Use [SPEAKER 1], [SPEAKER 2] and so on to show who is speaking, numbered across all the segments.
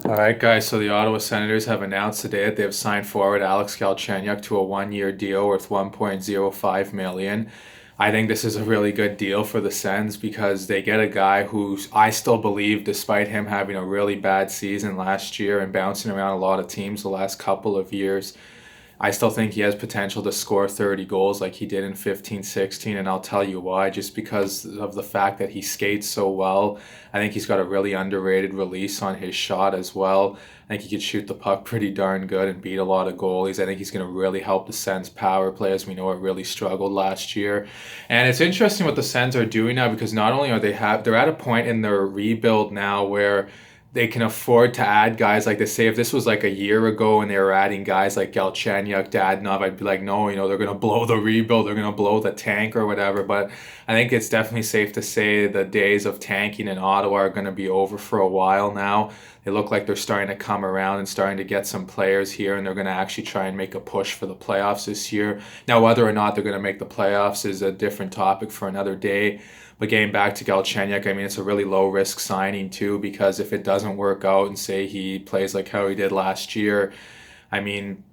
[SPEAKER 1] All right, guys. So the Ottawa Senators have announced today that they have signed forward Alex Galchenyuk to a one-year deal worth 1.05 million. I think this is a really good deal for the Sens because they get a guy who I still believe, despite him having a really bad season last year and bouncing around a lot of teams the last couple of years, I still think he has potential to score 30 goals like he did in 15-16, and I'll tell you why. Just because of the fact that he skates so well. I think he's got a really underrated release on his shot as well. I think he could shoot the puck pretty darn good and beat a lot of goalies. I think he's going to really help the Sens power play, as we know it really struggled last year. And it's interesting what the Sens are doing now, because not only are they're at a point in their rebuild now where they can afford to add guys like they say. If this was like a year ago and they were adding guys like Galchenyuk, Dadonov, I'd be like, no, they're going to blow the rebuild, they're going to blow the tank or whatever. But I think it's definitely safe to say the days of tanking in Ottawa are going to be over for a while now. They look like they're starting to come around and starting to get some players here, and they're going to actually try and make a push for the playoffs this year. Now, whether or not they're going to make the playoffs is a different topic for another day. But getting back to Galchenyuk, I mean, it's a really low risk signing too, because if it doesn't work out and say he plays like how he did last year, I mean,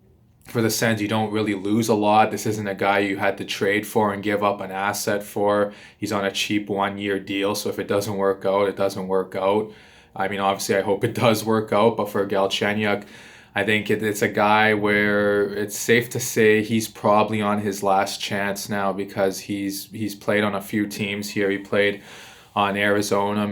[SPEAKER 1] for the Sens, you don't really lose a lot. This isn't a guy you had to trade for and give up an asset for. He's on a cheap one-year deal, so if it doesn't work out, it doesn't work out. I mean, obviously, I hope it does work out, but for Galchenyuk, I think it's a guy where it's safe to say he's probably on his last chance now, because he's played on a few teams here. He played on Arizona,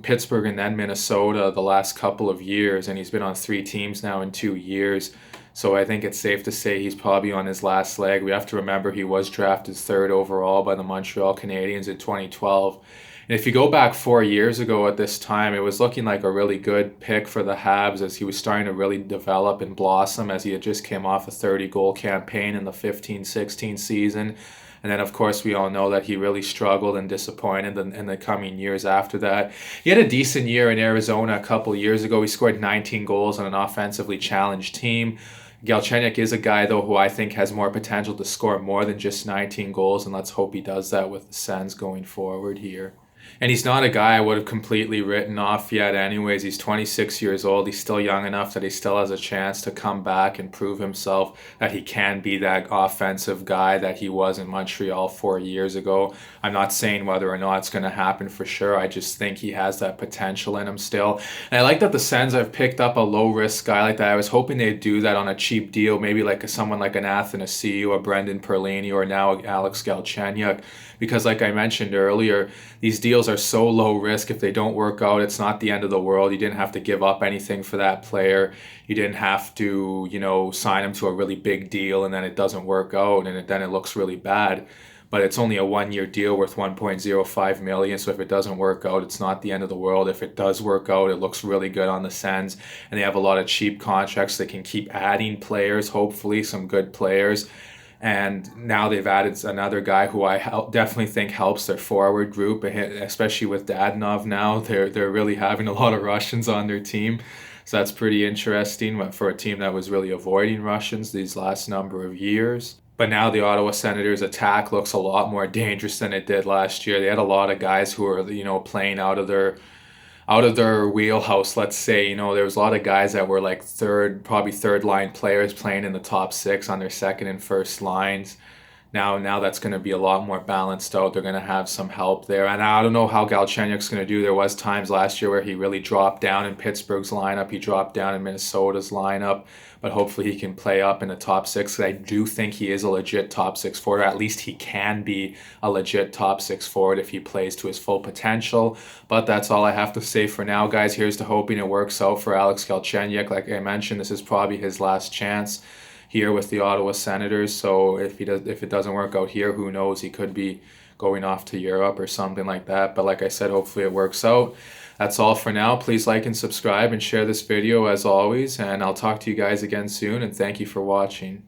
[SPEAKER 1] Pittsburgh, and then Minnesota the last couple of years, and he's been on three teams now in 2 years. So I think it's safe to say he's probably on his last leg. We have to remember he was drafted third overall by the Montreal Canadiens in 2012. And if you go back 4 years ago at this time, it was looking like a really good pick for the Habs, as he was starting to really develop and blossom, as he had just came off a 30-goal campaign in the 15-16 season. And then, of course, we all know that he really struggled and disappointed in the coming years after that. He had a decent year in Arizona a couple of years ago. He scored 19 goals on an offensively challenged team. Galchenyuk is a guy, though, who I think has more potential to score more than just 19 goals, and let's hope he does that with the Sens going forward here. And he's not a guy I would have completely written off yet anyways. He's 26 years old. He's still young enough that he still has a chance to come back and prove himself that he can be that offensive guy that he was in Montreal 4 years ago. I'm not saying whether or not it's going to happen for sure. I just think he has that potential in him still. And I like that the Sens have picked up a low-risk guy like that. I was hoping they'd do that on a cheap deal, maybe like someone like an Athanasiou or Brendan Perlini or now Alex Galchenyuk. Because like I mentioned earlier, these deals are so low risk. If they don't work out, it's not the end of the world. You didn't have to give up anything for that player. You didn't have to, sign him to a really big deal and then it doesn't work out and then it looks really bad. But it's only a one-year deal worth 1.05 million. So if it doesn't work out, it's not the end of the world. If it does work out, it looks really good on the Sens. And they have a lot of cheap contracts. They can keep adding players, hopefully some good players. And now they've added another guy who I definitely think helps their forward group, especially with Dadonov now. They're really having a lot of Russians on their team. So that's pretty interesting for a team that was really avoiding Russians these last number of years. But now the Ottawa Senators attack looks a lot more dangerous than it did last year. They had a lot of guys who were, playing out of their wheelhouse, let's say. There was a lot of guys that were like probably third line players playing in the top six on their second and first lines. Now that's going to be a lot more balanced out. They're going to have some help there. And I don't know how Galchenyuk's going to do. There was times last year where he really dropped down in Pittsburgh's lineup. He dropped down in Minnesota's lineup. But hopefully he can play up in the top six. I do think he is a legit top six forward. Or at least he can be a legit top six forward if he plays to his full potential. But that's all I have to say for now, guys. Here's to hoping it works out for Alex Galchenyuk. Like I mentioned, this is probably his last chance here with the Ottawa Senators. So if it doesn't work out here, who knows? He could be going off to Europe or something like that. But like I said, hopefully it works out. That's all for now. Please like and subscribe and share this video as always. And I'll talk to you guys again soon. And thank you for watching.